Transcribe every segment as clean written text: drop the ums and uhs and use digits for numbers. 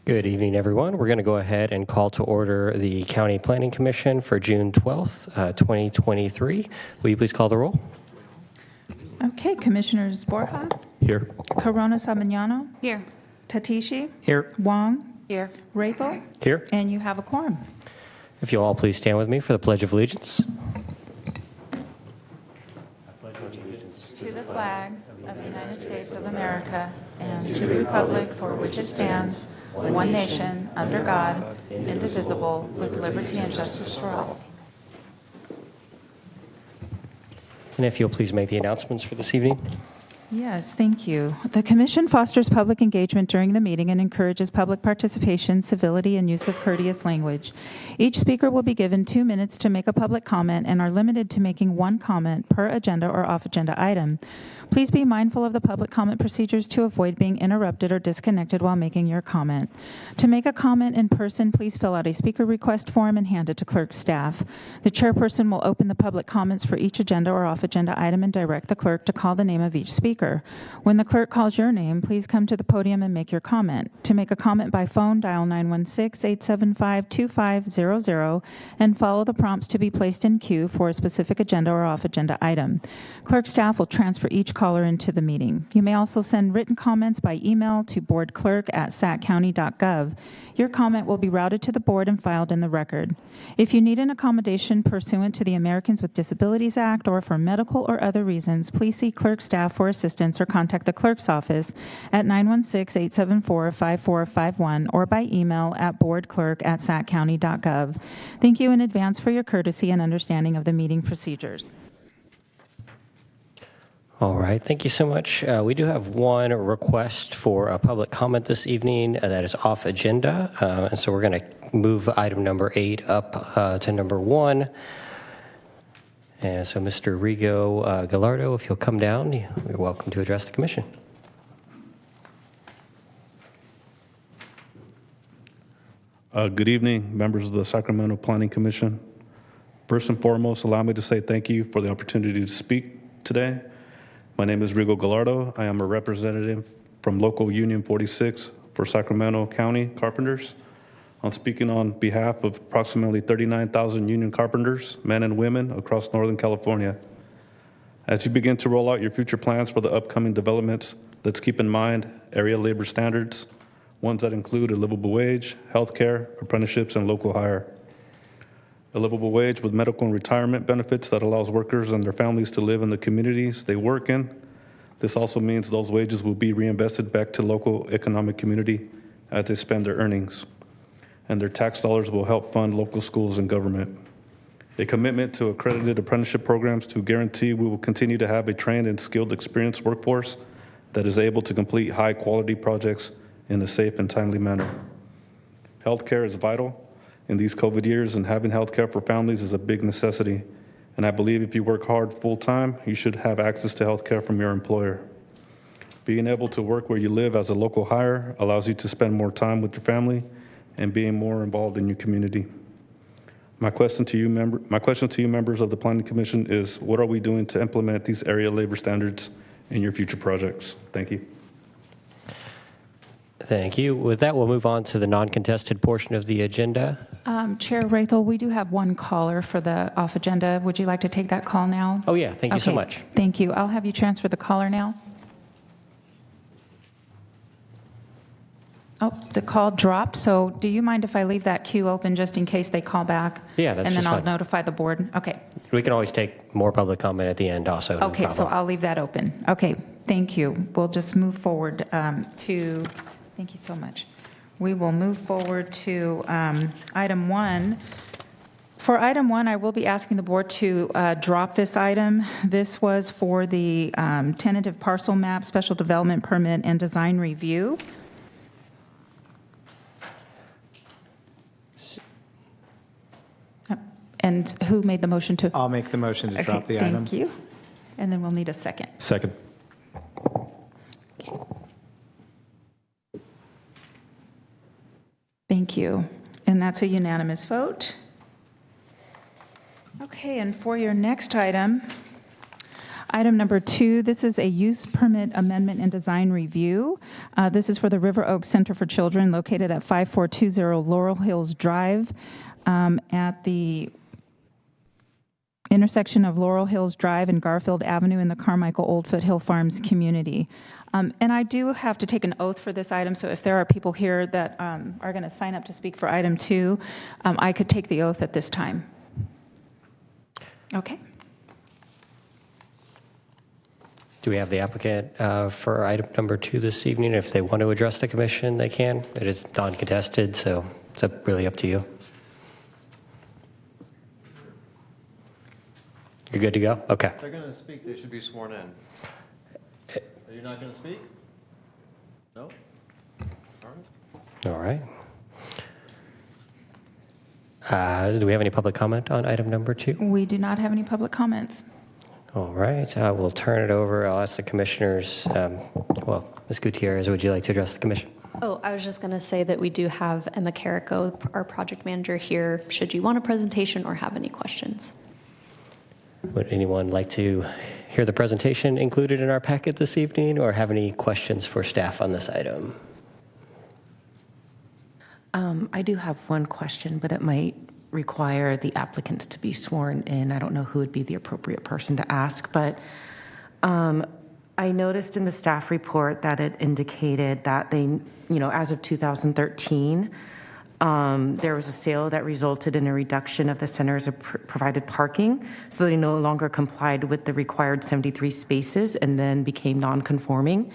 Good evening, everyone. We're going to go ahead and call to order the County Planning Commission for June 12th, 2023. Will you please call the roll? Okay, Commissioners Borja, Here. Corona Sabagnano, Here. Tatishi, Here. Wong, Here. Raythel, Here. and you have a quorum. If you'll all please stand with me for the Pledge of Allegiance. To the flag of the United States of America and to the republic for which it stands, one nation, under God, indivisible, with liberty and justice for all. And if you'll please make the announcements for this evening. Yes, thank you. The Commission fosters public engagement during the meeting and encourages public participation, civility, and use of courteous language. Each speaker will be given 2 minutes to make a public comment and are limited to making one comment per agenda or off-agenda item. Please be mindful of the public comment procedures to avoid being interrupted or disconnected while making your comment. To make a comment in person, please fill out a speaker request form and hand it to clerk staff. The chairperson will open the public comments for each agenda or off-agenda item and direct the clerk to call the name of each speaker. When the clerk calls your name, please come to the podium and make your comment. To make a comment by phone, dial 916-875-2500 and follow the prompts to be placed in queue for a specific agenda or off-agenda item. Clerk staff will transfer each caller into the meeting. You may also send written comments by email to boardclerk@saccounty.gov. Your comment will be routed to the board and filed in the record. If you need an accommodation pursuant to the Americans with Disabilities Act or for medical or other reasons, please see clerk staff for assistance or contact the clerk's office at 916-874-5451 or by email at boardclerk@saccounty.gov. Thank you in advance for your courtesy and understanding of the meeting procedures. All right, thank you so much. We do have one request for a public comment this evening that is off agenda, and so we're going to move item number 8 up to number 1. And so Mr. Rigo Gallardo, if you'll come down, you're welcome to address the commission. Good evening, members of the Sacramento Planning Commission. First and foremost, allow me to say thank you for the opportunity to speak today. My name is Rigo Gallardo. I am a representative from Local Union 46 for Sacramento County Carpenters. I'm speaking on behalf of approximately 39,000 union carpenters, men and women across Northern California. As you begin to roll out your future plans for the upcoming developments, let's keep in mind area labor standards, ones that include a livable wage, healthcare, apprenticeships, and local hire. A livable wage with medical and retirement benefits that allows workers and their families to live in the communities they work in. This also means those wages will be reinvested back to local economic community as they spend their earnings, and their tax dollars will help fund local schools and government. A commitment to accredited apprenticeship programs to guarantee we will continue to have a trained and skilled, experienced workforce that is able to complete high-quality projects in a safe and timely manner. Healthcare is vital in these COVID years, and having healthcare for families is a big necessity. And I believe if you work hard full-time, you should have access to healthcare from your employer. Being able to work where you live as a local hire allows you to spend more time with your family and being more involved in your community. My question to you, members of the Planning Commission, is what are we doing to implement these area labor standards in your future projects? Thank you. Thank you. With that, we'll move on to the non-contested portion of the agenda. Chair Raythel, we do have one caller for the off agenda. Would you like to take that call now? Oh, yeah. Thank you so much. Thank you. I'll have you transfer the caller now. Oh, the call dropped. So do you mind if I leave that queue open just in case they call back? Yeah, that's And then just I'll fine. Notify the board. Okay. We can always take more public comment at the end also. No Okay, so problem. I'll leave that open. Okay, thank you. We'll just move forward to, thank you so much. We will move forward to item 1. For item 1, I will be asking the board to drop this item. This was for the tentative parcel map, special development permit, and design review. And who made the motion to? I'll make the motion to drop the Okay, item. thank you. And then we'll need a second. Second. Thank you. And that's a unanimous vote. Okay, and for your next item, Item number 2, this is a use permit amendment and design review. This is for the River Oaks Center for Children located at 5420 Laurel Hills Drive at the intersection of Laurel Hills Drive and Garfield Avenue in the Carmichael Old Foothill Farms community. And I do have to take an oath for this item, so if there are people here that are going to sign up to speak for item 2, I could take the oath at this time. Okay. Do we have the applicant for item number 2 this evening? If they want to address the commission, they can. It is non-contested, so it's really up to you. You're good to go? Okay. If they're going to speak, they should be sworn in. Are you not going to speak? No? All right. All right. Do we have any public comment on item number 2? We do not have any public comments. All right. I will turn it over. I'll ask the commissioners. Ms. Gutierrez, would you like to address the commission? Oh, I was just going to say that we do have Emma Carrico, our project manager here, should you want a presentation or have any questions. Would anyone like to hear the presentation included in our packet this evening or have any questions for staff on this item? I do have one question, but it might require the applicants to be sworn in. I don't know who would be the appropriate person to ask, but I noticed in the staff report that it indicated that they, as of 2013, there was a sale that resulted in a reduction of the center's provided parking, so they no longer complied with the required 73 spaces and then became non-conforming.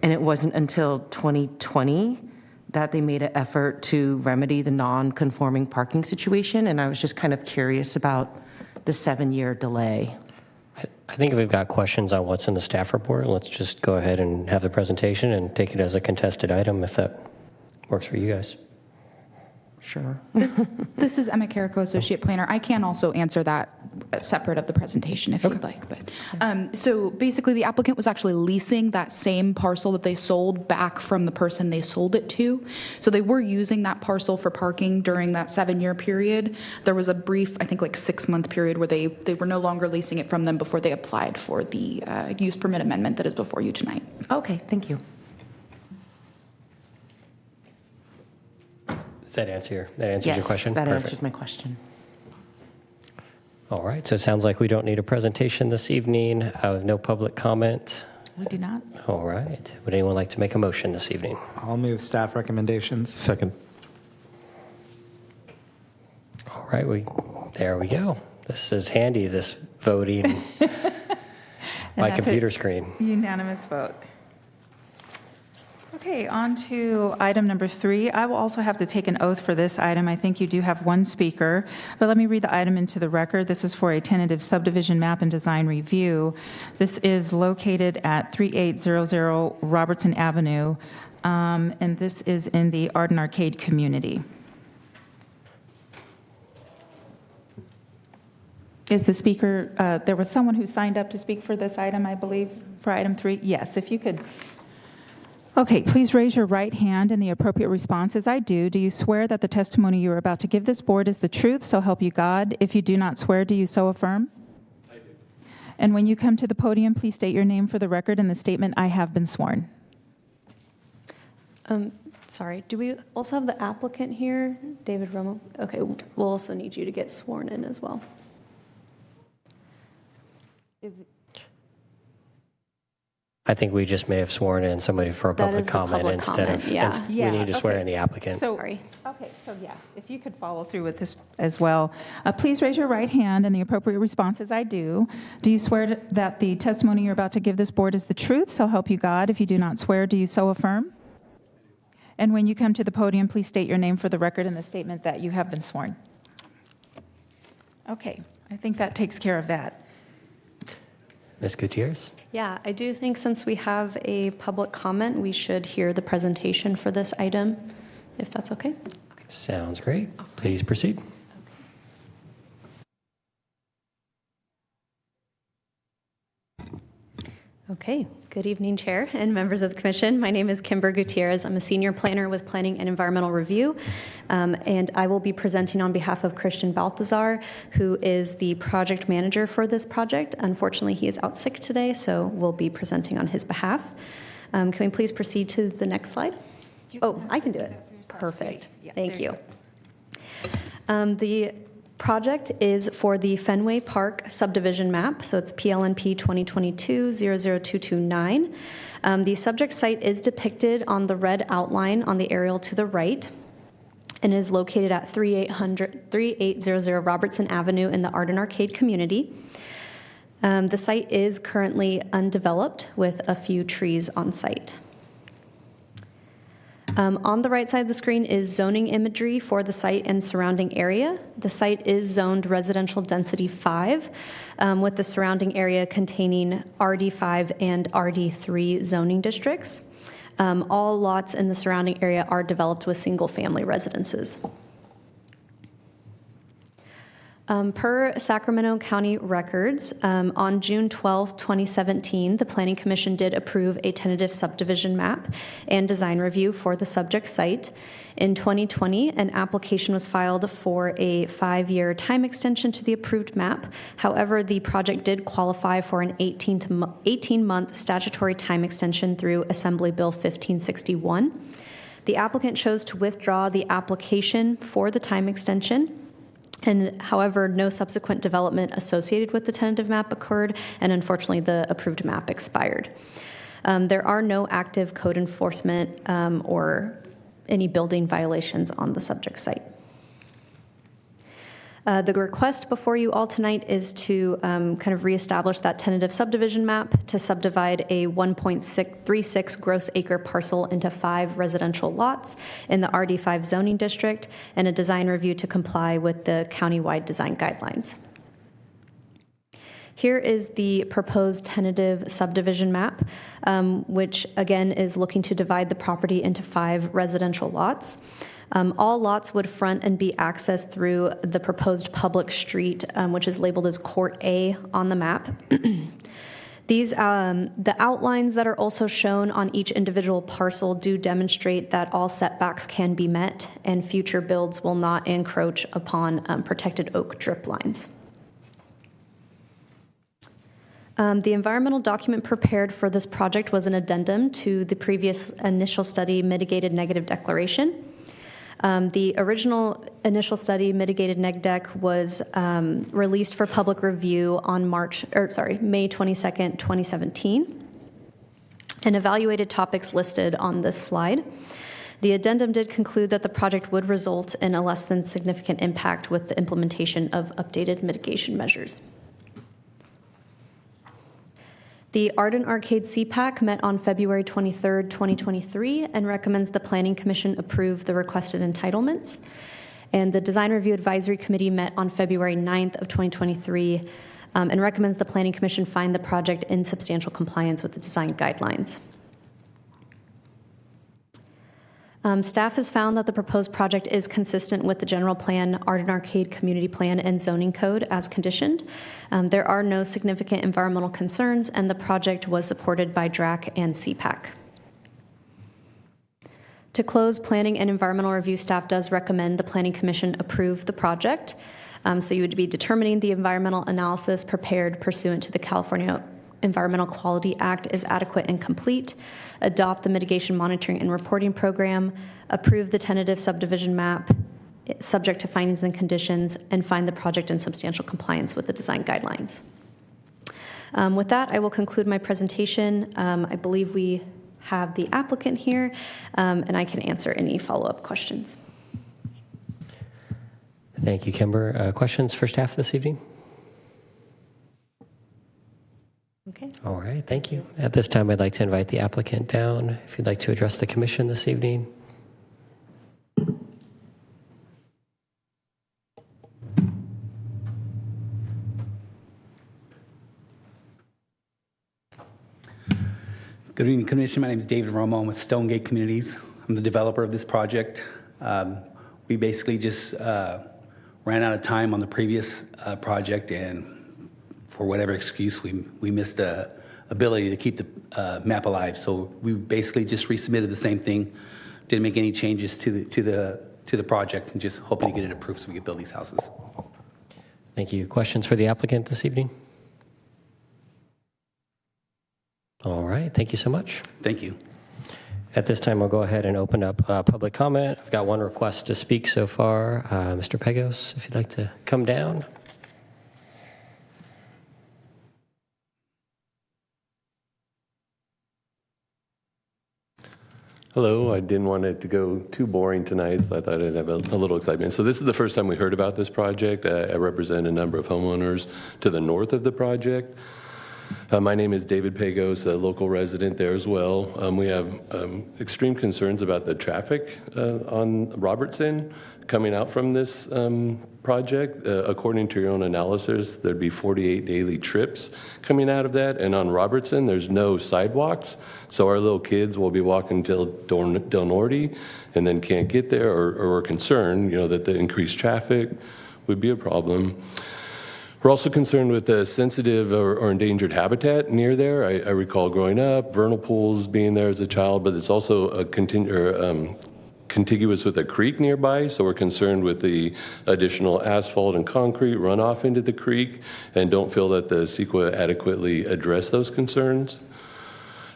And it wasn't until 2020 that they made an effort to remedy the non-conforming parking situation, and I was just kind of curious about the 7-year delay. I think if we've got questions on what's in the staff report, let's just go ahead and have the presentation and take it as a contested item if that works for you guys. Sure. This is Emma Carrico, Associate Planner. I can also answer that separate of the presentation if you'd like. But so basically, the applicant was actually leasing that same parcel that they sold back from the person they sold it to. So they were using that parcel for parking during that 7-year period. There was a brief, I think, like 6-month period where they were no longer leasing it from them before they applied for the use permit amendment that is before you tonight. Okay, thank you. Does that answer your Yes, question? that Perfect. answers my question. All right, so it sounds like we don't need a presentation this evening. No public comment. We do not. All right. Would anyone like to make a motion this evening? I'll move staff recommendations. Second. All right, there we go. This is handy, this voting by that's computer a screen. Unanimous vote. Okay, on to item number 3. I will also have to take an oath for this item. I think you do have one speaker, but let me read the item into the record. This is for a tentative subdivision map and design review. This is located at 3800 Robertson Avenue, and this is in the Arden Arcade community. Is the speaker, there was someone who signed up to speak for this item, I believe, for item 3? Yes, if you could. Okay, please raise your right hand and the appropriate response is I do. Do you swear that the testimony you are about to give this board is the truth, so help you God? If you do not swear, do you so affirm? I do. And when you come to the podium, please state your name for the record and the statement, I have been sworn. Sorry, do we also have the applicant here, David Romo? Okay, we'll also need you to get sworn in as well. I think we just may have sworn in somebody for a That public is the comment public instead comment, of, yeah. we need to swear okay. in the applicant. So, Sorry. Okay, so yeah, if you could follow through with this as well. Please raise your right hand and the appropriate response is I do. Do you swear that the testimony you're about to give this board is the truth, so help you God? If you do not swear, do you so affirm? And when you come to the podium, please state your name for the record and the statement that you have been sworn. Okay, I think that takes care of that. Ms. Gutierrez? Yeah, I do think since we have a public comment, we should hear the presentation for this item, if that's okay. Okay. Sounds great. Please proceed. Okay, good evening, Chair and members of the Commission. My name is Kimber Gutierrez. I'm a senior planner with Planning and Environmental Review, and I will be presenting on behalf of Christian Balthazar, who is the project manager for this project. Unfortunately, he is out sick today, so we'll be presenting on his behalf. Can we please proceed to the next slide? Oh, I can do it. Perfect. Thank you. The project is for the Fenway Park subdivision map, so it's PLNP 2022-00229. The subject site is depicted on the red outline on the aerial to the right and is located at 3800 Robertson Avenue in the Arden Arcade community. The site is currently undeveloped with a few trees on site. On the right side of the screen is zoning imagery for the site and surrounding area. The site is zoned residential density 5, with the surrounding area containing RD5 and RD3 zoning districts. All lots in the surrounding area are developed with single-family residences. Per Sacramento County records, on June 12, 2017, the Planning Commission did approve a tentative subdivision map and design review for the subject site. In 2020, an application was filed for a 5-year time extension to the approved map. However, the project did qualify for an 18-month statutory time extension through Assembly Bill 1561. The applicant chose to withdraw the application for the time extension. And however, no subsequent development associated with the tentative map occurred, and unfortunately, the approved map expired. There are no active code enforcement or any building violations on the subject site. The request before you all tonight is to kind of reestablish that tentative subdivision map to subdivide a 1.36 gross acre parcel into 5 residential lots in the RD5 zoning district, and a design review to comply with the countywide design guidelines. Here is the proposed tentative subdivision map, which again is looking to divide the property into 5 residential lots. All lots would front and be accessed through the proposed public street, which is labeled as Court A on the map. These, the outlines that are also shown on each individual parcel do demonstrate that all setbacks can be met and future builds will not encroach upon protected oak drip lines. The environmental document prepared for this project was an addendum to the previous initial study mitigated negative declaration. The original initial study, Mitigated Neg Deck, was released for public review on May 22nd, 2017, and evaluated topics listed on this slide. The addendum did conclude that the project would result in a less than significant impact with the implementation of updated mitigation measures. The Arden Arcade CPAC met on February 23rd, 2023, and recommends the Planning Commission approve the requested entitlements. And the Design Review Advisory Committee met on February 9th of 2023 and recommends the Planning Commission find the project in substantial compliance with the design guidelines. Staff has found that the proposed project is consistent with the general plan, Arden Arcade Community Plan, and zoning code as conditioned. There are no significant environmental concerns, and the project was supported by DRAC and CPAC. To close, Planning and Environmental Review staff does recommend the Planning Commission approve the project. So you would be determining the environmental analysis prepared pursuant to the California Environmental Quality Act is adequate and complete, adopt the mitigation monitoring and reporting program, approve the tentative subdivision map subject to findings and conditions, and find the project in substantial compliance with the design guidelines. With that, I will conclude my presentation. I believe we have the applicant here, and I can answer any follow-up questions. Thank you, Kimber. Questions for staff this evening? Okay. All right, thank you. At this time, I'd like to invite the applicant down if you'd like to address the commission this evening. Good evening, Commission. My name is David Romo. I'm with Stonegate Communities. I'm the developer of this project. We basically just ran out of time on the previous project, and for whatever excuse, we missed a ability to keep the map alive. So we basically just resubmitted the same thing, didn't make any changes to the project, and just hoping to get it approved so we can build these houses. Thank you. Questions for the applicant this evening? All right. Thank you so much. Thank you. At this time, I'll go ahead and open up public comment. I've got one request to speak so far. Mr. Pegos, if you'd like to come down. Hello, I didn't want it to go too boring tonight, so I thought I'd have a little excitement. So this is the first time we heard about this project. I represent a number of homeowners to the north of the project. My name is David Pagos, a local resident there as well. We have extreme concerns about the traffic on Robertson coming out from this project. According to your own analysis, there'd be 48 daily trips coming out of that. And on Robertson, there's no sidewalks. So our little kids will be walking till Del Norte and then can't get there, or we're concerned, that the increased traffic would be a problem. We're also concerned with the sensitive or endangered habitat near there. I recall growing up, vernal pools being there as a child, but it's also contiguous with a creek nearby, so we're concerned with the additional asphalt and concrete runoff into the creek and don't feel that the CEQA adequately addressed those concerns.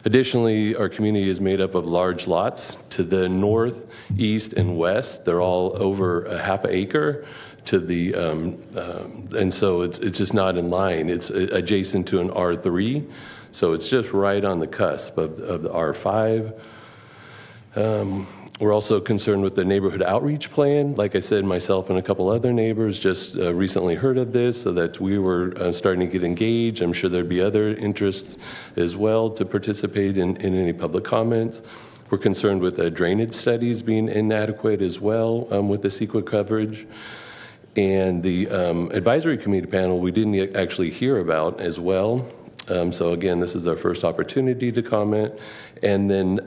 Additionally, our community is made up of large lots to the north, east, and west. They're all over a half an acre. To the and so it's just not in line. It's adjacent to an R3, so it's just right on the cusp of the R5. We're also concerned with the neighborhood outreach plan. Like I said, myself and a couple other neighbors just recently heard of this, so that we were starting to get engaged. I'm sure there'd be other interest as well to participate in any public comments. We're concerned with the drainage studies being inadequate as well with the CEQA coverage. And the advisory committee panel, we didn't actually hear about as well. So again, this is our first opportunity to comment. And then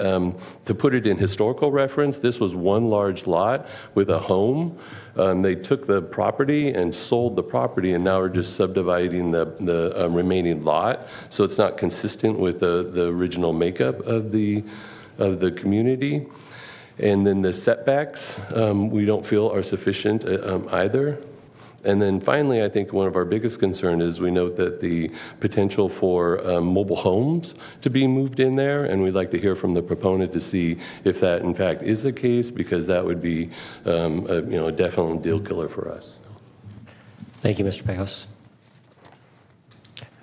to put it in historical reference, this was one large lot with a home. They took the property and sold the property, and now we're just subdividing the remaining lot. So it's not consistent with the original makeup of the community. And then the setbacks, we don't feel are sufficient either. And then finally, I think one of our biggest concerns is we note that the potential for mobile homes to be moved in there, and we'd like to hear from the proponent to see if that in fact is the case, because that would be a definite deal killer for us. Thank you, Mr. Pagos.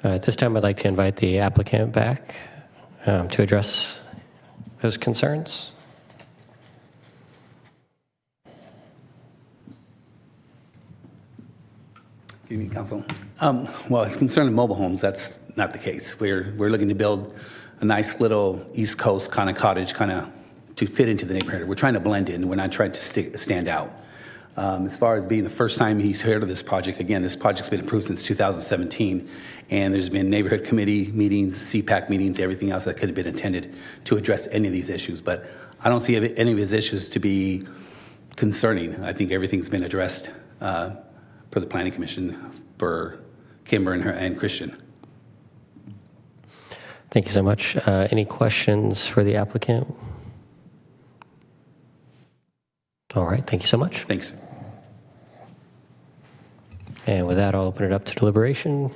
At this time, I'd like to invite the applicant back to address those concerns. Good evening, Council. Well, as concerned with mobile homes, that's not the case. We're looking to build a nice little East Coast kind of cottage, to fit into the neighborhood. We're trying to blend in. We're not trying to stand out. As far as being the first time he's heard of this project, again, this project's been approved since 2017, and there's been neighborhood committee meetings, CPAC meetings, everything else that could have been attended to address any of these issues. But I don't see any of his issues to be concerning. I think everything's been addressed for the Planning Commission, for Kimber and Christian. Thank you so much. Any questions for the applicant? All right, thank you so much. Thanks. And with that, I'll open it up to deliberation.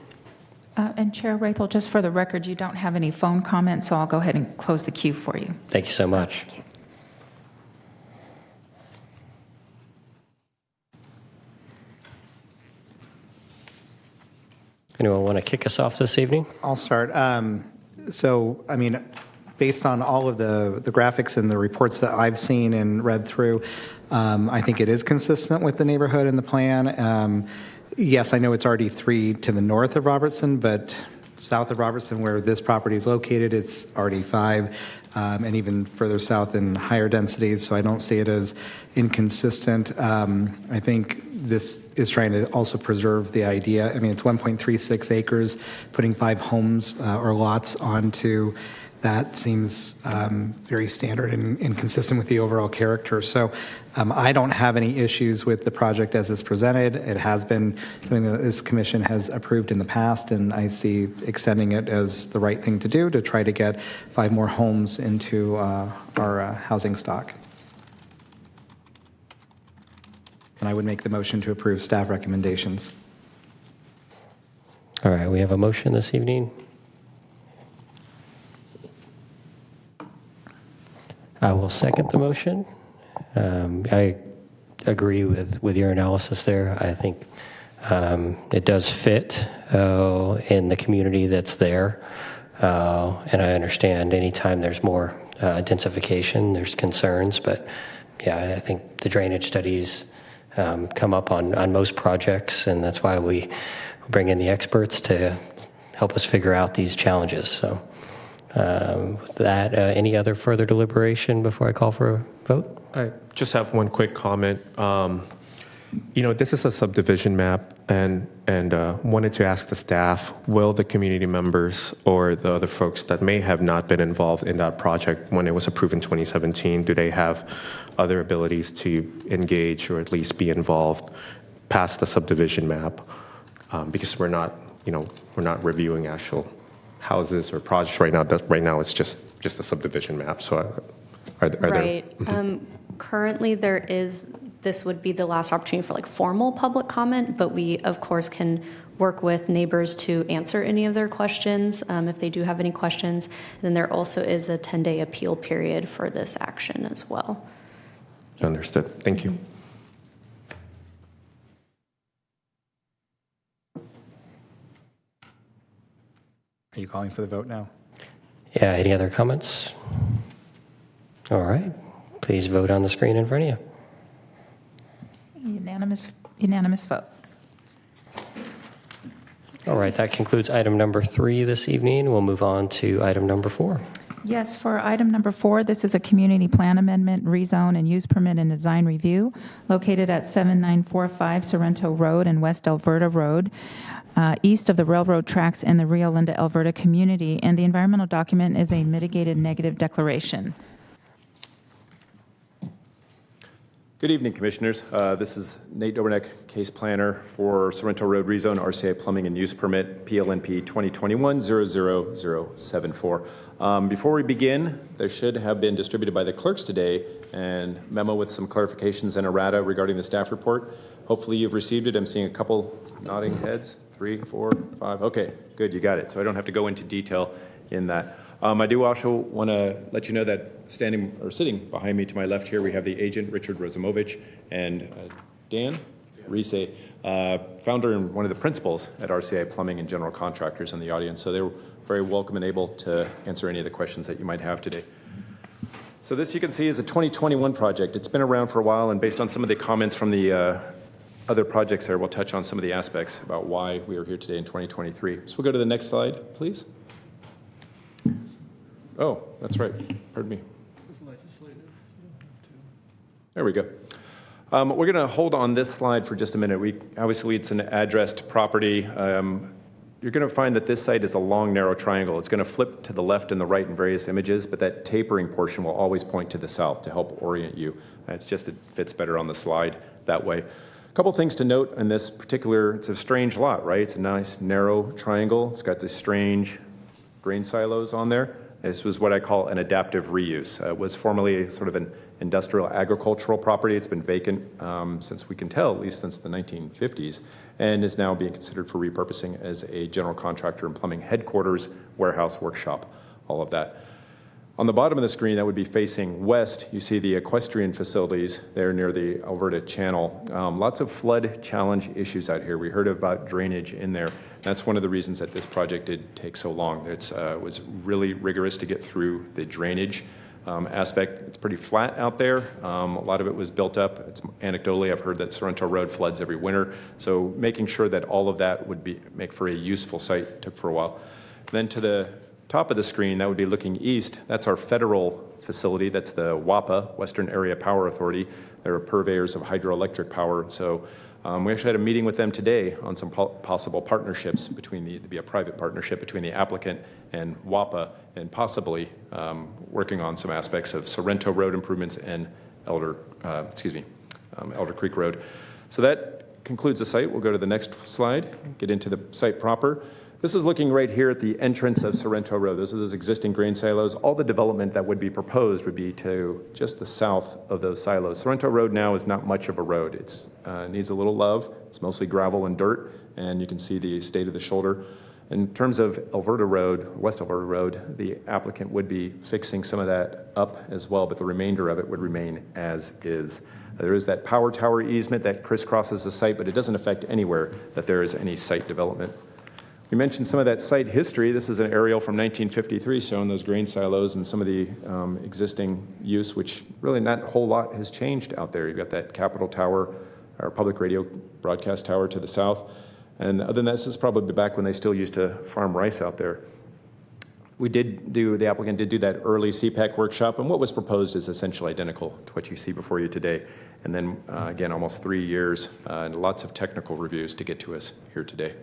And Chair Rathel, just for the record, you don't have any phone comments, so I'll go ahead and close the queue for you. Thank you so much. Anyone want to kick us off this evening? I'll start. Based on all of the graphics and the reports that I've seen and read through, I think it is consistent with the neighborhood and the plan. Yes, I know it's RD3 to the north of Robertson, but south of Robertson, where this property is located, it's RD5, and even further south in higher densities, so I don't see it as inconsistent. I think this is trying to also preserve the idea. It's 1.36 acres, putting 5 homes or lots onto that seems very standard and consistent with the overall character. So I don't have any issues with the project as it's presented. It has been something that this commission has approved in the past, and I see extending it as the right thing to do to try to get 5 more homes into our housing stock. And I would make the motion to approve staff recommendations. All right, we have a motion this evening. I will second the motion. I agree with your analysis there. I think it does fit in the community that's there. And I understand anytime there's more densification, there's concerns. But yeah, I think the drainage studies come up on most projects, and that's why we bring in the experts to help us figure out these challenges. So with that, any other further deliberation before I call for a vote? I just have one quick comment. This is a subdivision map, and wanted to ask the staff, will the community members or the other folks that may have not been involved in that project when it was approved in 2017, do they have other abilities to engage or at least be involved past the subdivision map? Because we're not reviewing actual houses or projects right now. Right now, it's just a subdivision map. So, are right. there? Currently, this would be the last opportunity for formal public comment, but we, of course, can work with neighbors to answer any of their questions if they do have any questions. And then there also is a 10-day appeal period for this action as well. Understood. Thank you. Are you calling for the vote now? Yeah, any other comments? All right, please vote on the screen in front of you. Unanimous vote. All right, that concludes item number 3 this evening. We'll move on to item number 4. Yes, for item number 4, this is a community plan amendment, rezone, and use permit and design review located at 7945 Sorrento Road and West Alberta Road, east of the railroad tracks in the Rio Linda, Alberta community. And the environmental document is a mitigated negative declaration. Good evening, Commissioners. This is Nate Doberneck, case planner for Sorrento Road Rezone, RCA Plumbing and Use Permit, PLNP 2021-00074. Before we begin, there should have been distributed by the clerks today and memo with some clarifications and errata regarding the staff report. Hopefully you've received it. I'm seeing a couple nodding heads. 3, 4, 5. Okay, good, you got it. So I don't have to go into detail in that. I do also want to let you know that sitting behind me to my left here, we have the agent, Richard Rozumovich, and Dan Riese, founder and one of the principals at RCI Plumbing and General Contractors in the audience. So they were very welcome and able to answer any of the questions that you might have today. So this, you can see, is a 2021 project. It's been around for a while, and based on some of the comments from the other projects there, we'll touch on some of the aspects about why we are here today in 2023. So we'll go to the next slide, please. Oh, that's right. Pardon me. This is legislative. You don't have to. There we go. We're going to hold on this slide for just a minute. Obviously, it's an addressed property. You're going to find that this site is a long, narrow triangle. It's going to flip to the left and the right in various images, but that tapering portion will always point to the south to help orient you. It fits better on the slide that way. A couple things to note in this particular, it's a strange lot, right? It's a nice, narrow triangle. It's got these strange grain silos on there. This was what I call an adaptive reuse. It was formerly sort of an industrial agricultural property. It's been vacant since we can tell, at least since the 1950s, and is now being considered for repurposing as a general contractor and plumbing headquarters, warehouse, workshop, all of that. On the bottom of the screen, that would be facing west. You see the equestrian facilities there near the Alberta Channel. Lots of flood challenge issues out here. We heard about drainage in there. That's one of the reasons that this project did take so long. It was really rigorous to get through the drainage aspect. It's pretty flat out there. A lot of it was built up. Anecdotally, I've heard that Sorrento Road floods every winter. So making sure that all of that would make for a useful site took for a while. Then to the top of the screen, that would be looking east. That's our federal facility. That's the WAPA, Western Area Power Authority. They're purveyors of hydroelectric power. So We actually had a meeting with them today on some possible partnerships to be a private partnership between the applicant and WAPA, and possibly working on some aspects of Sorrento Road improvements and Elder Creek Road. So that concludes the site. We'll go to the next slide, get into the site proper. This is looking right here at the entrance of Sorrento Road. Those are those existing grain silos. All the development that would be proposed would be to just the south of those silos. Sorrento Road now is not much of a road. It needs a little love. It's mostly gravel and dirt, and you can see the state of the shoulder. In terms of Alberta Road, West Alberta Road, the applicant would be fixing some of that up as well, but the remainder of it would remain as is. There is that power tower easement that crisscrosses the site, but it doesn't affect anywhere that there is any site development. We mentioned some of that site history. This is an aerial from 1953 showing those grain silos and some of the existing use, which really not a whole lot has changed out there. You've got that Capitol Tower, our public radio broadcast tower to the south. And other than that, this is probably back when they still used to farm rice out there. The applicant did do that early CPAC workshop, and what was proposed is essentially identical to what you see before you today. And then again, almost 3 years and lots of technical reviews to get to us here today.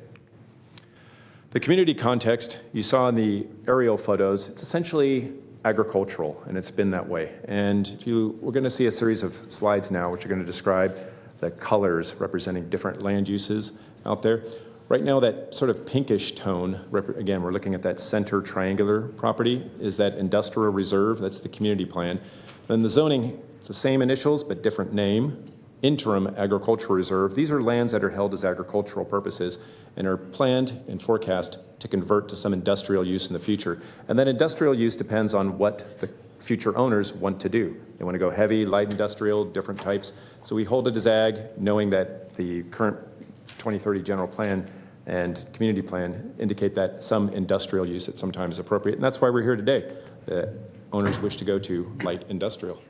The community context you saw in the aerial photos, it's essentially agricultural, and it's been that way. And we're going to see a series of slides now which are going to describe the colors representing different land uses out there. Right now, that sort of pinkish tone, again, we're looking at that center triangular property, is that industrial reserve. That's the community plan. Then the zoning, it's the same initials but different name. Interim agricultural reserve. These are lands that are held as agricultural purposes and are planned and forecast to convert to some industrial use in the future. And that industrial use depends on what the future owners want to do. They want to go heavy, light industrial, different types. So we hold it as ag, knowing that the current 2030 general plan and community plan indicate that some industrial use at some time is appropriate. And that's why we're here today. The owners wish to go to light industrial.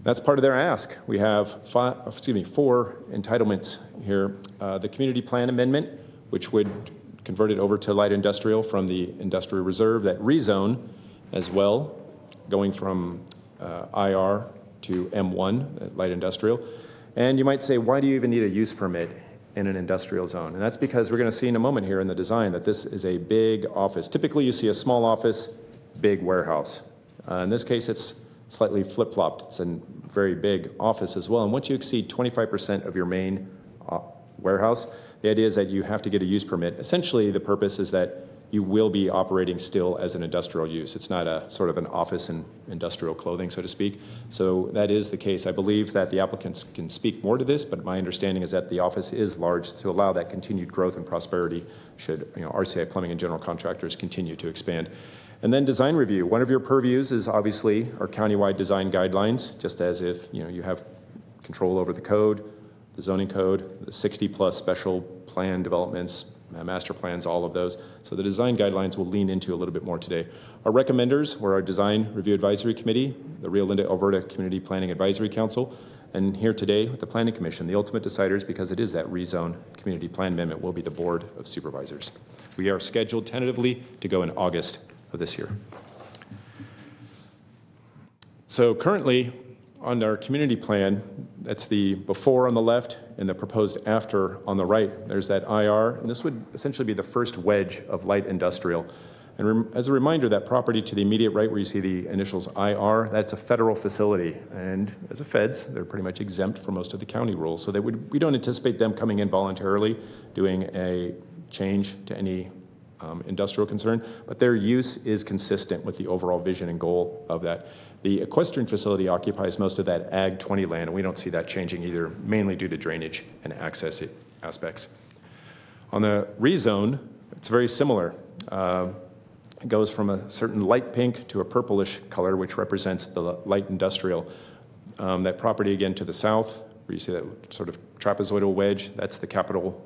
That's part of their ask. We have 4 entitlements here. The community plan amendment, which would convert it over to light industrial from the industrial reserve, that rezone as well, going from IR to M1, light industrial. And you might say, why do you even need a use permit in an industrial zone? And that's because we're going to see in a moment here in the design that this is a big office. Typically you see a small office, big warehouse. In this case, it's slightly flip-flopped. It's a very big office as well. And once you exceed 25% of your main warehouse, the idea is that you have to get a use permit. Essentially, the purpose is that you will be operating still as an industrial use. It's not a sort of an office and industrial clothing, so to speak. So that is the case. I believe that the applicants can speak more to this, but my understanding is that the office is large to allow that continued growth and prosperity should RCI Plumbing and General Contractors continue to expand. And then design review. One of your purviews is obviously our countywide design guidelines, just as if you have control over the code, the zoning code, the 60+ special plan developments, master plans, all of those. So the design guidelines we'll lean into a little bit more today. Our recommenders were our Design Review Advisory Committee, the Rio Linda Alberta Community Planning Advisory Council, and here today with the Planning Commission. The ultimate deciders, because it is that rezone community plan amendment, will be the Board of Supervisors. We are scheduled tentatively to go in August of this year. So currently, on our community plan, that's the before on the left and the proposed after on the right. There's that IR, and this would essentially be the first wedge of light industrial. And as a reminder, that property to the immediate right where you see the initials IR, that's a federal facility. And as a feds, they're pretty much exempt from most of the county rules. So we don't anticipate them coming in voluntarily, doing a change to any industrial concern, but their use is consistent with the overall vision and goal of that. The equestrian facility occupies most of that Ag 20 land, and we don't see that changing either, mainly due to drainage and access aspects. On the rezone, it's very similar. It goes from a certain light pink to a purplish color, which represents the light industrial. That property again to the south, where you see that sort of trapezoidal wedge, that's the Capitol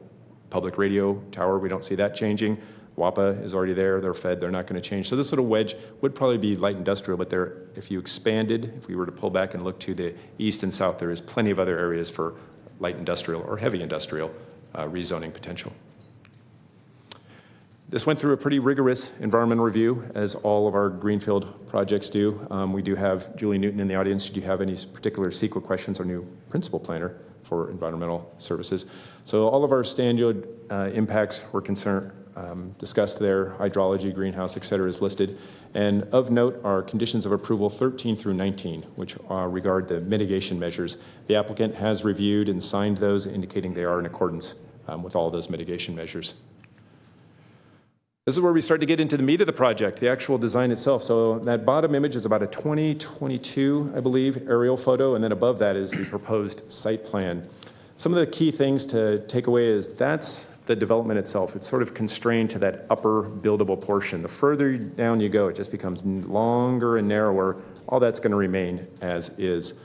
Public Radio Tower. We don't see that changing. WAPA is already there, they're fed, they're not going to change. So this little wedge would probably be light industrial, but if you expanded, if we were to pull back and look to the east and south, there is plenty of other areas for light industrial or heavy industrial rezoning potential. This went through a pretty rigorous environmental review, as all of our greenfield projects do. We do have Julie Newton in the audience. Should you have any particular CEQA questions, our new principal planner, for environmental services. So all of our standard impacts were discussed there. Hydrology, greenhouse, et cetera, is listed. And of note are conditions of approval 13 through 19, which regard the mitigation measures. The applicant has reviewed and signed those, indicating they are in accordance with all of those mitigation measures. This is where we start to get into the meat of the project, the actual design itself. So that bottom image is about a 2022, I believe, aerial photo, and then above that is the proposed site plan. Some of the key things to take away is that's the development itself. It's sort of constrained to that upper buildable portion. The further down you go, it just becomes longer and narrower. All that's going to remain as is.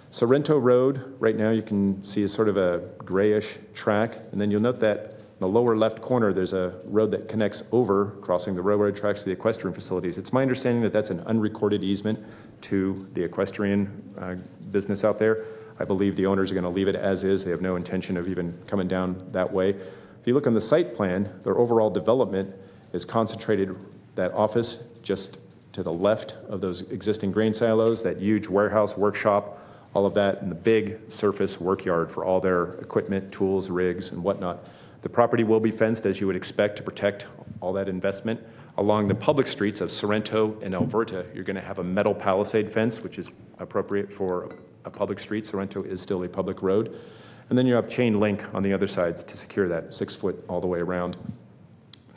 Sorrento Road, right now you can see is sort of a grayish track, and then you'll note that in the lower left corner, there's a road that connects over, crossing the railroad tracks to the equestrian facilities. It's my understanding that that's an unrecorded easement to the equestrian business out there. I believe the owners are going to leave it as is. They have no intention of even coming down that way. If you look on the site plan, their overall development is concentrated, that office just to the left of those existing grain silos, that huge warehouse, workshop, all of that, and the big surface work yard for all their equipment, tools, rigs, and whatnot. The property will be fenced, as you would expect, to protect all that investment. Along the public streets of Sorrento and Alberta, you're going to have a metal palisade fence, which is appropriate for a public street. Sorrento is still a public road. And then you have chain link on the other sides to secure that 6 foot all the way around.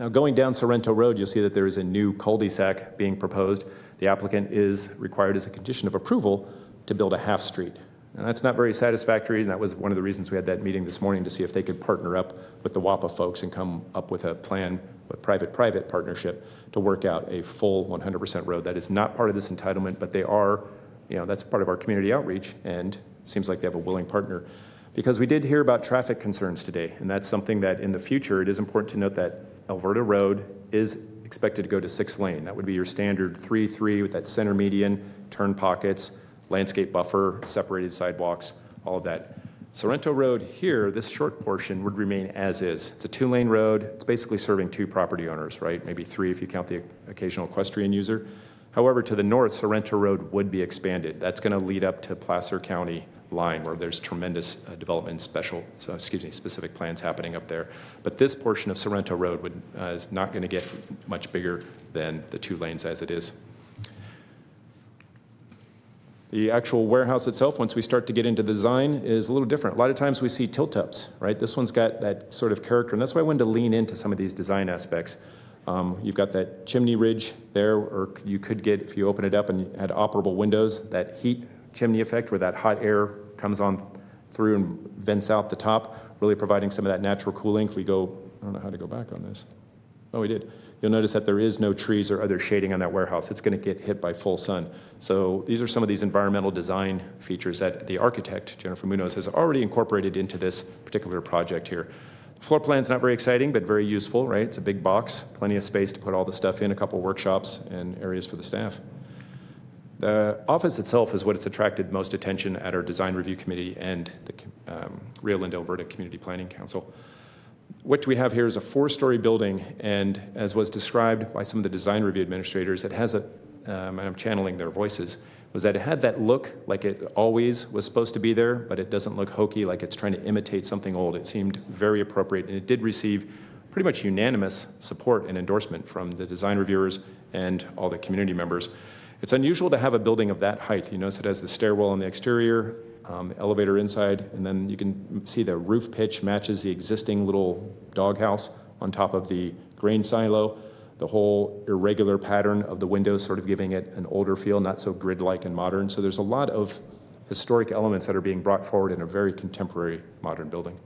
Now, going down Sorrento Road, you'll see that there is a new cul-de-sac being proposed. The applicant is required as a condition of approval to build a half street. And that's not very satisfactory, and that was one of the reasons we had that meeting this morning to see if they could partner up with the WAPA folks and come up with a plan with private-private partnership to work out a full 100% road. That is not part of this entitlement, but they are, that's part of our community outreach, and it seems like they have a willing partner. Because we did hear about traffic concerns today, and that's something that in the future, it is important to note that Alberta Road is expected to go to 6 lane. That would be your standard 3-3 with that center median, turn pockets, landscape buffer, separated sidewalks, all of that. Sorrento Road here, this short portion would remain as is. It's a 2-lane road. It's basically serving 2 property owners, right? Maybe 3 if you count the occasional equestrian user. However, to the north, Sorrento Road would be expanded. That's going to lead up to Placer County line, where there's tremendous development specific plans happening up there. But this portion of Sorrento Road is not going to get much bigger than the 2 lanes as it is. The actual warehouse itself, once we start to get into design, is a little different. A lot of times we see tilt-ups, right? This one's got that sort of character, and that's why I wanted to lean into some of these design aspects. You've got that chimney ridge there, or you could get, if you open it up and you had operable windows, that heat chimney effect where that hot air comes on through and vents out the top, really providing some of that natural cooling. If we go, I don't know how to go back on this. Oh, we did. You'll notice that there is no trees or other shading on that warehouse. It's going to get hit by full sun. So these are some of these environmental design features that the architect, Jennifer Munoz, has already incorporated into this particular project here. The floor plan's not very exciting, but very useful, right? It's a big box, plenty of space to put all the stuff in, a couple workshops and areas for the staff. The office itself is what has attracted most attention at our design review committee and the Rio Linda Alberta Community Planning Council. What we have here is a 4-story building, and as was described by some of the design review administrators, it has and I'm channeling their voices, was that it had that look like it always was supposed to be there, but it doesn't look hokey, like it's trying to imitate something old. It seemed very appropriate, and it did receive pretty much unanimous support and endorsement from the design reviewers and all the community members. It's unusual to have a building of that height. You notice it has the stairwell on the exterior, the elevator inside, and then you can see the roof pitch matches the existing little doghouse on top of the grain silo. The whole irregular pattern of the windows sort of giving it an older feel, not so grid-like and modern. So there's a lot of historic elements that are being brought forward in a very contemporary modern building.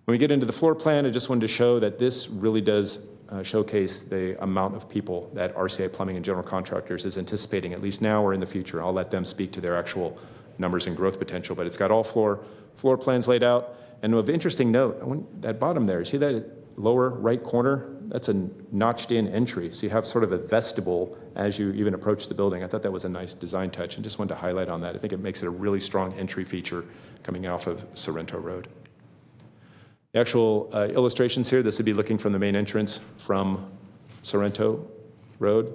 When we get into the floor plan, I just wanted to show that this really does showcase the amount of people that RCI Plumbing and General Contractors is anticipating, at least now or in the future. I'll let them speak to their actual numbers and growth potential, but it's got all floor plans laid out. And of interesting note, that bottom there, you see that lower right corner? That's a notched in entry. So you have sort of a vestibule as you even approach the building. I thought that was a nice design touch and just wanted to highlight on that. I think it makes it a really strong entry feature coming off of Sorrento Road. The actual illustrations here, this would be looking from the main entrance from Sorrento Road.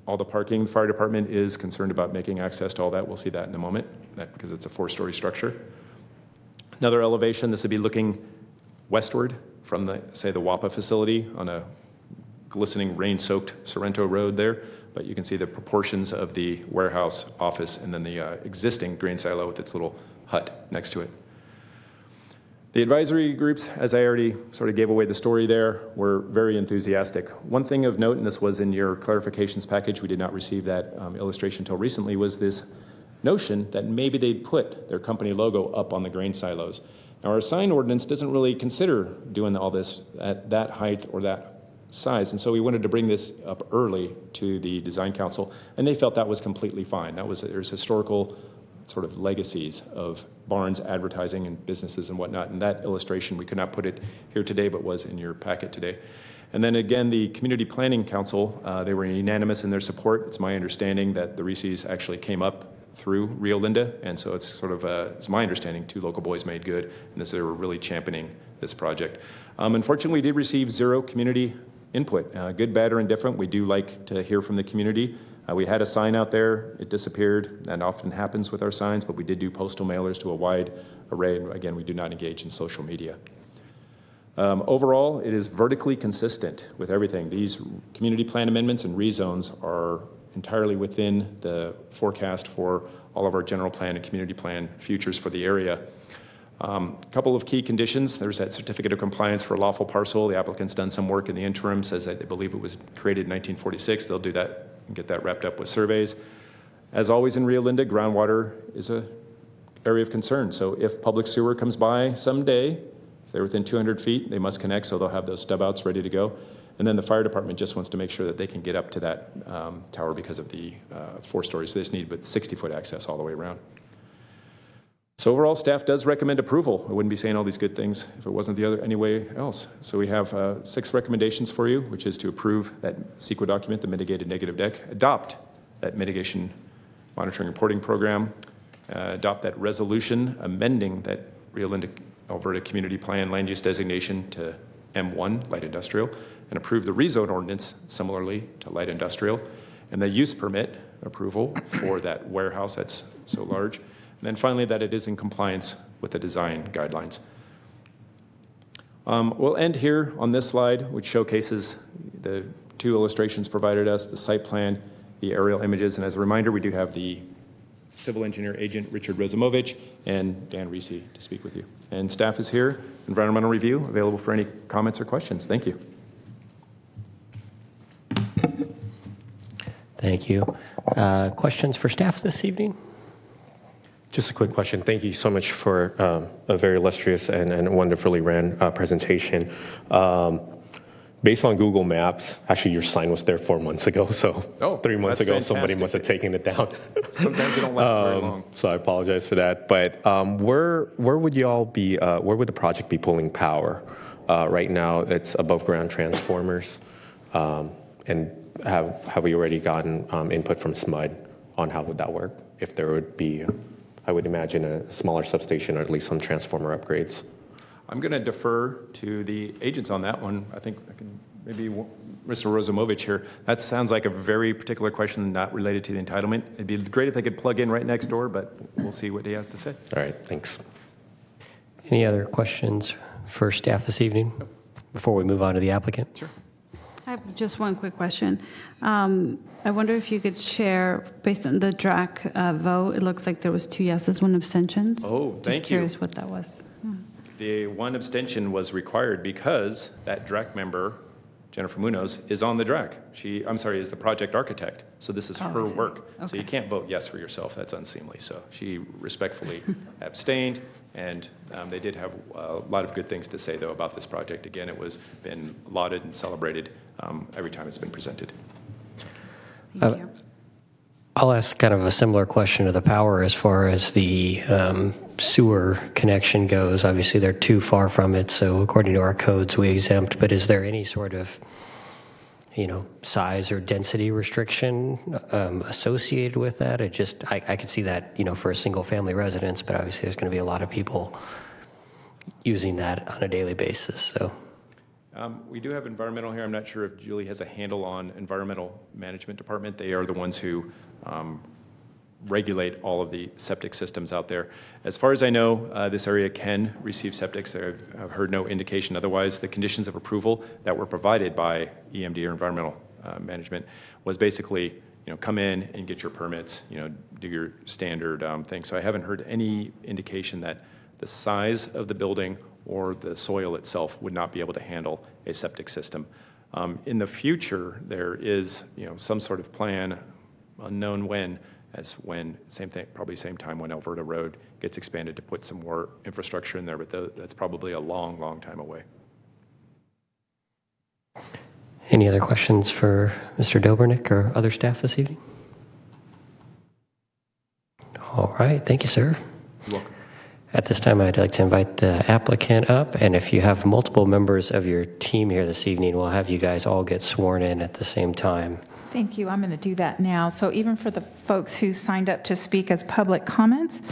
All the parking, the fire department is concerned about making access to all that. We'll see that in a moment, because it's a 4-story structure. Another elevation, this would be looking westward from the, say, the WAPA facility on a glistening rain-soaked Sorrento Road there. But you can see the proportions of the warehouse, office, and then the existing grain silo with its little hut next to it. The advisory groups, as I already sort of gave away the story there, were very enthusiastic. One thing of note, and this was in your clarifications package, we did not receive that illustration until recently, was this notion that maybe they'd put their company logo up on the grain silos. Now, our sign ordinance doesn't really consider doing all this at that height or that size, and so we wanted to bring this up early to the design council, and they felt that was completely fine. There's historical sort of legacies of barns advertising and businesses and whatnot, and that illustration, we could not put it here today, but was in your packet today. And then again, the Community Planning Council, they were unanimous in their support. It's my understanding that the Reese's actually came up through Rio Linda, and so it's sort of, it's my understanding, two local boys made good, and they were really championing this project. Unfortunately, we did receive 0 community input, good, bad, or indifferent. We do like to hear from the community. We had a sign out there, it disappeared. That often happens with our signs, but we did do postal mailers to a wide array, and again, we do not engage in social media. Overall, it is vertically consistent with everything. These community plan amendments and rezones are entirely within the forecast for all of our general plan and community plan futures for the area. A couple of key conditions. There's that certificate of compliance for a lawful parcel. The applicant's done some work in the interim, says that they believe it was created in 1946. They'll do that and get that wrapped up with surveys. As always in Rio Linda, groundwater is an area of concern. So if public sewer comes by someday, if they're within 200 feet, they must connect, so they'll have those stub outs ready to go. And then the fire department just wants to make sure that they can get up to that tower because of the 4 stories. So they just need but 60-foot access all the way around. So overall, staff does recommend approval. I wouldn't be saying all these good things if it wasn't the other anyway else. So we have 6 recommendations for you, which is to approve that CEQA document, the mitigated negative deck, adopt that mitigation monitoring reporting program, adopt that resolution amending that Rio Linda, Alberta Community Plan land use designation to M1, light industrial, and approve the rezone ordinance similarly to light industrial, and the use permit approval for that warehouse that's so large. And then finally, that it is in compliance with the design guidelines. We'll end here on this slide, which showcases the 2 illustrations provided us, the site plan, the aerial images. And as a reminder, we do have the civil engineer agent, Richard Rozimovich, and Dan Reese to speak with you. And staff is here, environmental review, available for any comments or questions. Thank you. Thank you. Questions for staff this evening? Just a quick question. Thank you so much for a very illustrious and wonderfully ran presentation. Based on Google Maps, actually your sign was there 4 months ago, so 3 months ago somebody must have taken it down. Sometimes they don't last very long. So I apologize for that. But where would y'all be? Where would the project be pulling power? Right now, it's above ground transformers, and have we already gotten input from SMUD on how would that work? If there would be, I would imagine, a smaller substation or at least some transformer upgrades. I'm going to defer to the agents on that one. I think I can maybe Mr. Rozimovich here. That sounds like a very particular question not related to the entitlement. It'd be great if they could plug in right next door, but we'll see what he has to say. All right, thanks. Any other questions for staff this evening before we move on to the applicant? Sure. I have just one quick question. I wonder if you could share, based on the DRAC vote, it looks like there was 2 yeses, 1 abstention. Oh, thank you. Just curious what that was. The 1 abstention was required because that DRAC member, Jennifer Munoz, is on the DRAC. Is the project architect. So this is her work. Okay. So you can't vote yes for yourself. That's unseemly. So she respectfully abstained, and they did have a lot of good things to say, though, about this project. Again, it was been lauded and celebrated every time it's been presented. Thank you. I'll ask kind of a similar question to the power as far as the sewer connection goes. Obviously, they're too far from it, so according to our codes, we exempt. But is there any sort of, size or density restriction associated with that? I could see that, for a single-family residence, but obviously there's going to be a lot of people using that on a daily basis. So. We do have environmental here. I'm not sure if Julie has a handle on environmental management department. They are the ones who regulate all of the septic systems out there. As far as I know, this area can receive septics. I've heard no indication otherwise. The conditions of approval that were provided by EMD or Environmental Management was basically, come in and get your permits, do your standard thing. So I haven't heard any indication that the size of the building or the soil itself would not be able to handle a septic system. In the future, there is, some sort of plan, unknown when, same thing, probably same time when Alberta Road gets expanded to put some more infrastructure in there, but that's probably a long, long time away. Any other questions for Mr. Dobrnik or other staff this evening? All right, thank you, sir. You're welcome. At this time, I'd like to invite the applicant up, and if you have multiple members of your team here this evening, we'll have you guys all get sworn in at the same time. Thank you. I'm going to do that now. So even for the folks who signed up to speak as public comments,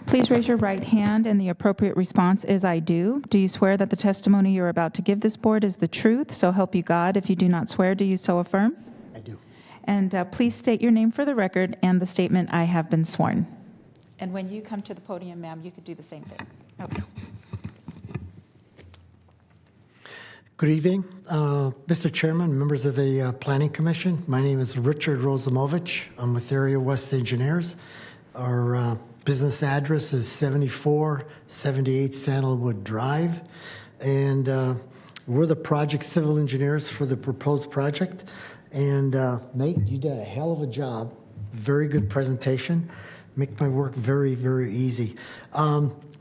please raise your right hand, and the appropriate response is I do. Do you swear that the testimony you're about to give this board is the truth? So help you God. If you do not swear, do you so affirm? I do. And please state your name for the record and the statement I have been sworn. And when you come to the podium, ma'am, you could do the same thing. Okay. Good evening, Mr. Chairman, members of the Planning Commission. My name is Richard Rosamovich. I'm with Area West Engineers. Our business address is 7478 Sandalwood Drive, and we're the project civil engineers for the proposed project. And Nate, you did a hell of a job. Very good presentation. Make my work very, very easy.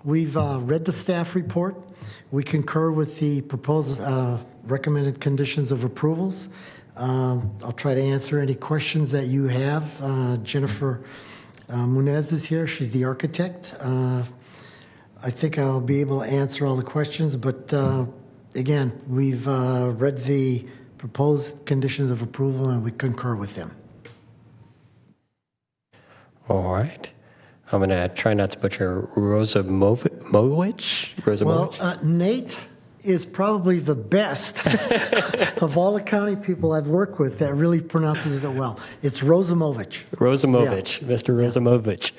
We've read the staff report. We concur with the proposed recommended conditions of approvals. I'll try to answer any questions that you have. Jennifer Munez is here. She's the architect. I think I'll be able to answer all the questions, but again, we've read the proposed conditions of approval and we concur with them. All right. I'm going to try not to butcher Rosamovich. Well, Nate is probably the best of all the county people I've worked with that really pronounces it well. It's Rosamovich. Rosamovich, yeah. Mr. Rosamovich.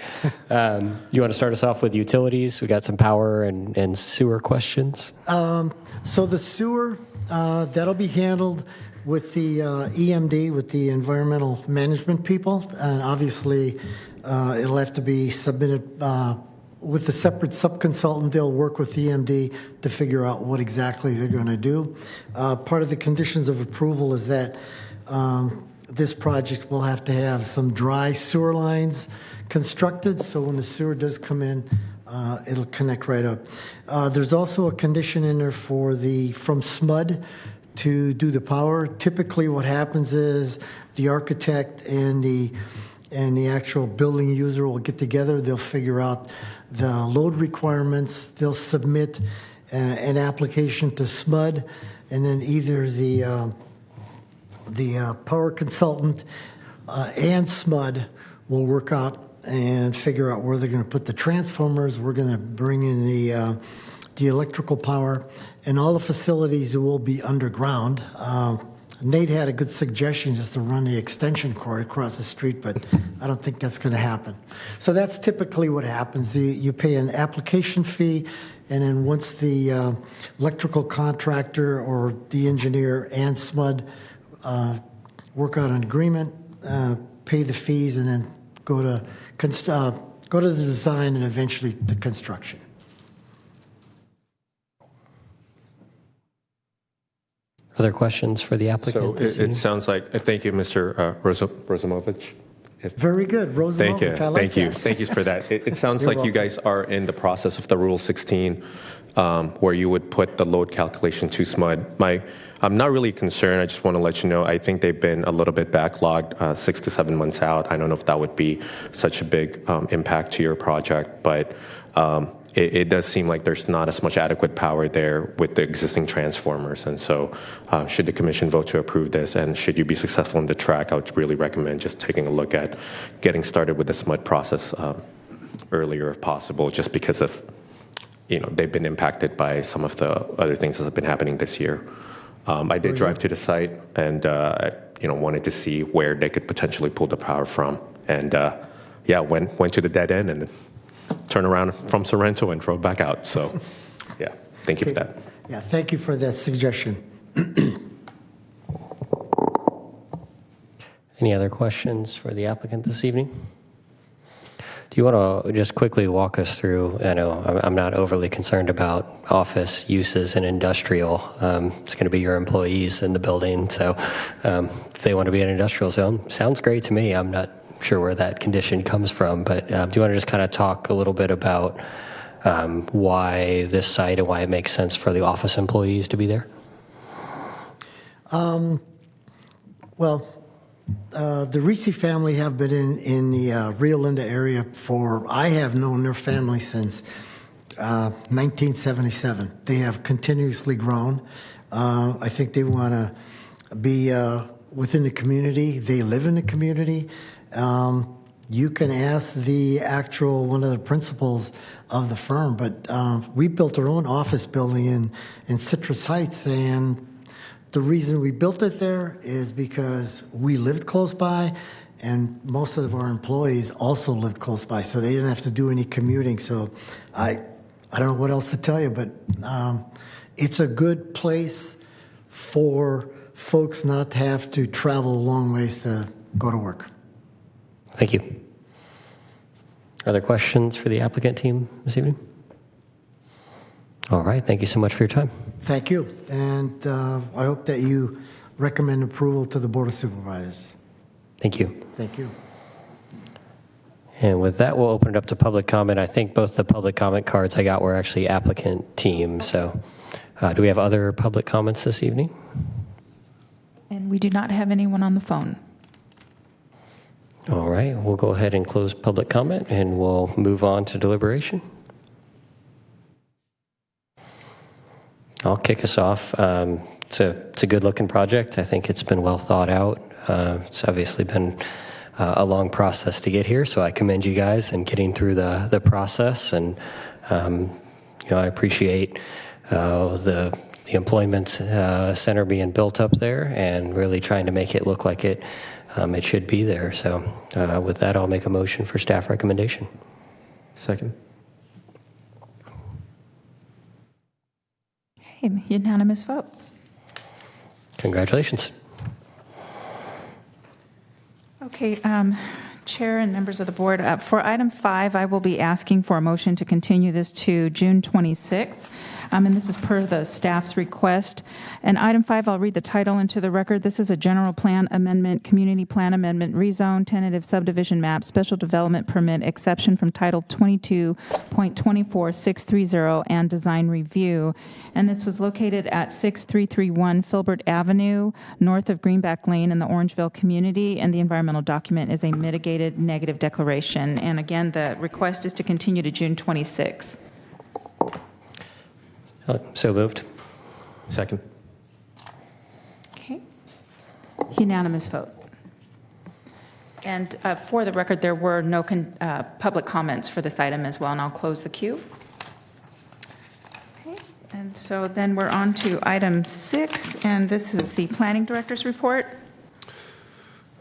You want to start us off with utilities? We got some power and sewer questions. So the sewer, that'll be handled with the EMD, with the environmental management people, and obviously it'll have to be submitted with a separate subconsultant. They'll work with EMD to figure out what exactly they're going to do. Part of the conditions of approval is that this project will have to have some dry sewer lines constructed, so when the sewer does come in, it'll connect right up. There's also a condition in there for from SMUD to do the power. Typically what happens is the architect and the actual building user will get together. They'll figure out the load requirements. They'll submit an application to SMUD, and then either the power consultant and SMUD will work out and figure out where they're going to put the transformers. We're going to bring in the electrical power, and all the facilities will be underground. Nate had a good suggestion just to run the extension cord across the street, but I don't think that's going to happen. So that's typically what happens. You pay an application fee, and then once the electrical contractor or the engineer and SMUD work out an agreement, pay the fees, and then go to the design and eventually the construction. Other questions for the applicant? So it sounds like, thank you, Mr. Rosamovich. Very good, Rosamovich. Thank you. I like Thank you. that. Thank you for that. It sounds You're like you guys are in the process of the Rule 16, where you would put the load calculation to SMUD. I'm not really concerned. I just want to let you know, I think they've been a little bit backlogged, 6 to 7 months out. I don't know if that would be such a big impact to your project, but it does seem like there's not as much adequate power there with the existing transformers. And so should the commission vote to approve this, and should you be successful in the track, I would really recommend just taking a look at getting started with the SMUD process earlier if possible, just because of, they've been impacted by some of the other things that have been happening this year. I did drive to the site and wanted to see where they could potentially pull the power from. And yeah, went to the dead end and then turned around from Sorrento and drove back out. So yeah, thank you for that. Yeah, thank you for that suggestion. Any other questions for the applicant this evening? Do you want to just quickly walk us through? I know I'm not overly concerned about office uses and industrial. It's going to be your employees in the building. So if they want to be in an industrial zone, sounds great to me. I'm not sure where that condition comes from, but do you want to just kind of talk a little bit about why this site and why it makes sense for the office employees to be there? Well, the Reese family have been in the Rio Linda area I have known their family since 1977. They have continuously grown. I think they want to be within the community. They live in the community. You can ask one of the principals of the firm, but we built our own office building in Citrus Heights, and the reason we built it there is because we lived close by, and most of our employees also lived close by, so they didn't have to do any commuting. So I don't know what else to tell you, but it's a good place for folks not to have to travel a long ways to go to work. Thank you. Other questions for the applicant team this evening? All right. Thank you so much for your time. Thank you. And I hope that you recommend approval to the Board of Supervisors. Thank you. Thank you. And with that, we'll open it up to public comment. I think both the public comment cards I got were actually applicant team. So do we have other public comments this evening? And we do not have anyone on the phone. All right. We'll go ahead and close public comment, and we'll move on to deliberation. I'll kick us off. It's a good-looking project. I think it's been well thought out. It's obviously been a long process to get here, so I commend you guys in getting through the process. And I appreciate the employment center being built up there and really trying to make it look like it should be there. So with that, I'll make a motion for staff recommendation. Second. Okay, unanimous vote. Congratulations. Okay, Chair and members of the board, for item 5, I will be asking for a motion to continue this to June 26th. And this is per the staff's request. And item 5, I'll read the title into the record. This is a general plan amendment, community plan amendment, rezone, tentative subdivision map, special development permit, exception from Title 22.24630, and design review. And this was located at 6331 Filbert Avenue, north of Greenback Lane in the Orangeville community. And the environmental document is a mitigated negative declaration. And again, the request is to continue to June 26th. So moved. Second. Okay. Unanimous vote. And for the record, there were no public comments for this item as well, and I'll close the queue. Okay. And so then we're on to item 6, and this is the Planning Director's report.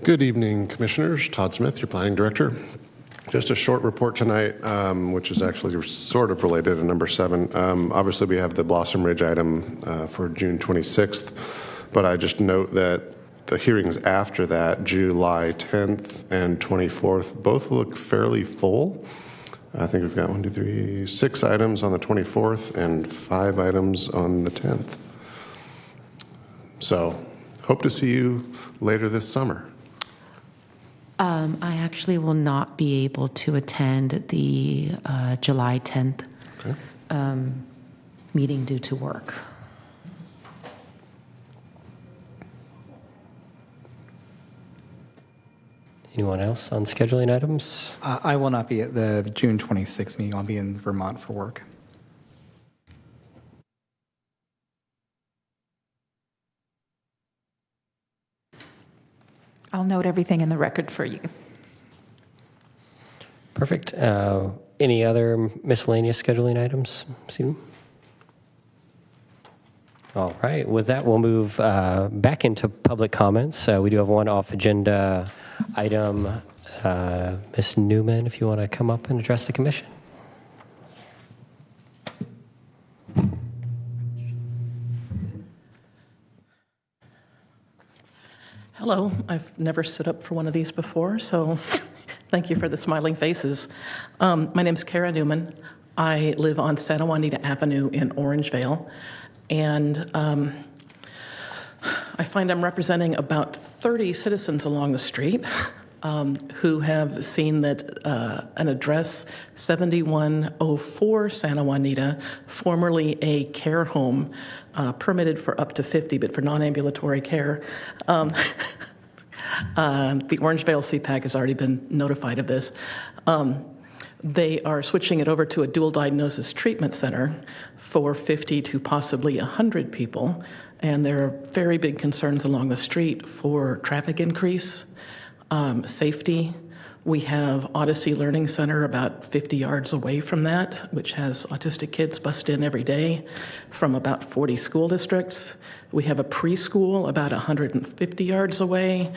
Good evening, Commissioners. Todd Smith, your Planning Director. Just a short report tonight, which is actually sort of related to number 7. Obviously, we have the Blossom Ridge item for June 26th, but I just note that the hearings after that, July 10th and 24th, both look fairly full. I think we've got 6 items on the 24th and 5 items on the 10th. So, hope to see you later this summer. I actually will not be able to attend the July 10th meeting due to work. Anyone else on scheduling items? I will not be at the June 26th meeting. I'll be in Vermont for work. I'll note everything in the record for you. Perfect. Any other miscellaneous scheduling items, Stephen? All right. With that, we'll move back into public comments. We do have one off-agenda item Ms. Newman, if you want to come up and address the commission. Hello, I've never stood up for one of these before, so thank you for the smiling faces. My name's Kara Newman. I live on Santa Juanita Avenue in Orangevale, and I find I'm representing about 30 citizens along the street who have seen that an address, 7104 Santa Juanita, formerly a care home, permitted for up to 50, but for non-ambulatory care. The Orangevale CPAC has already been notified of this. They are switching it over to a dual diagnosis treatment center for 50 to possibly 100 people. And there are very big concerns along the street for traffic increase, safety. We have Odyssey Learning Center about 50 yards away from that, which has autistic kids bussed in every day from about 40 school districts. We have a preschool about 150 yards away.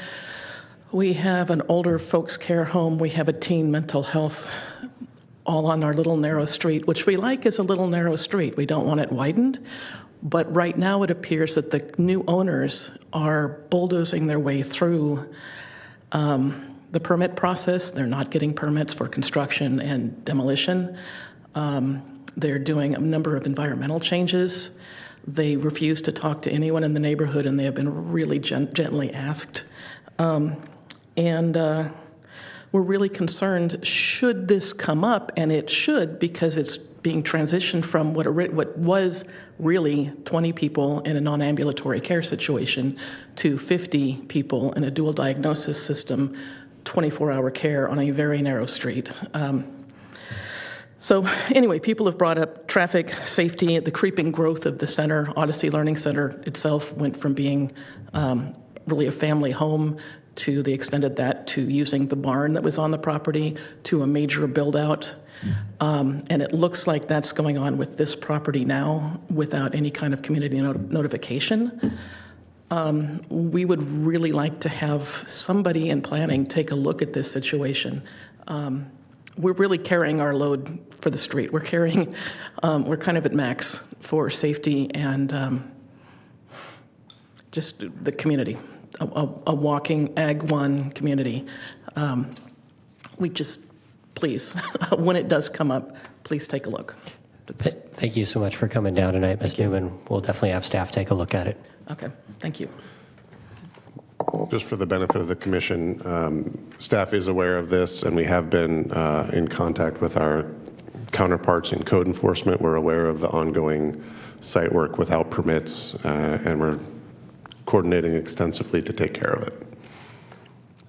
We have an older folks care home. We have a teen mental health, all on our little narrow street, which we like as a little narrow street. We don't want it widened. But right now it appears that the new owners are bulldozing their way through the permit process. They're not getting permits for construction and demolition. They're doing a number of environmental changes. They refuse to talk to anyone in the neighborhood, and they have been really gently asked. We're really concerned, should this come up, and it should, because it's being transitioned from what was really 20 people in a non-ambulatory care situation to 50 people in a dual diagnosis system, 24-hour care on a very narrow street. So anyway, people have brought up traffic, safety, the creeping growth of the center. Odyssey Learning Center itself went from being really a family home to they extended that to using the barn that was on the property to a major build-out. And it looks like that's going on with this property now without any kind of community notification. We would really like to have somebody in planning take a look at this situation. We're really carrying our load for the street. We're carrying, we're kind of at max for safety and just the community, a walking Ag 1 community. We just, please, when it does come up, please take a look. Thank you so much for coming down tonight, Ms. Newman. We'll definitely have staff take a look at it. Okay, thank you. Just for the benefit of the commission, staff is aware of this, and we have been in contact with our counterparts in code enforcement. We're aware of the ongoing site work without permits, and we're coordinating extensively to take care of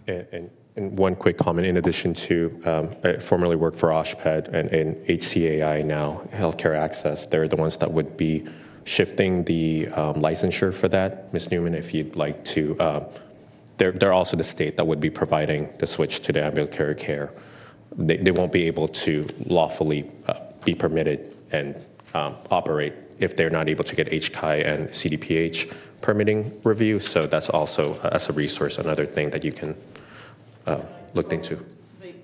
it. And one quick comment, in addition to, I formerly worked for OSHPD and HCAI now, Healthcare Access. They're the ones that would be shifting the licensure for that. Ms. Newman, if you'd like to, they're also the state that would be providing the switch to the ambulatory care. They won't be able to lawfully be permitted and operate if they're not able to get HCI and CDPH permitting review. So that's also, as a resource, another thing that you can look into. They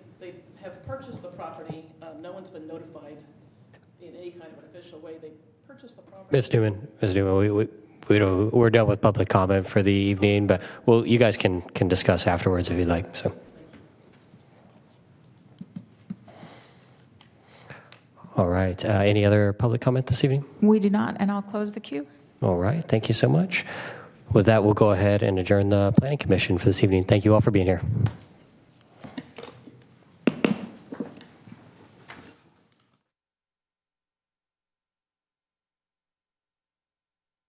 have purchased the property. No one's been notified in any kind of an official way. They purchased the property. Ms. Newman, we're done with public comment for the evening, but you guys can discuss afterwards if you'd like. So. All right. Any other public comment this evening? We do not, and I'll close the queue. All right. Thank you so much. With that, we'll go ahead and adjourn the Planning Commission for this evening. Thank you all for being here.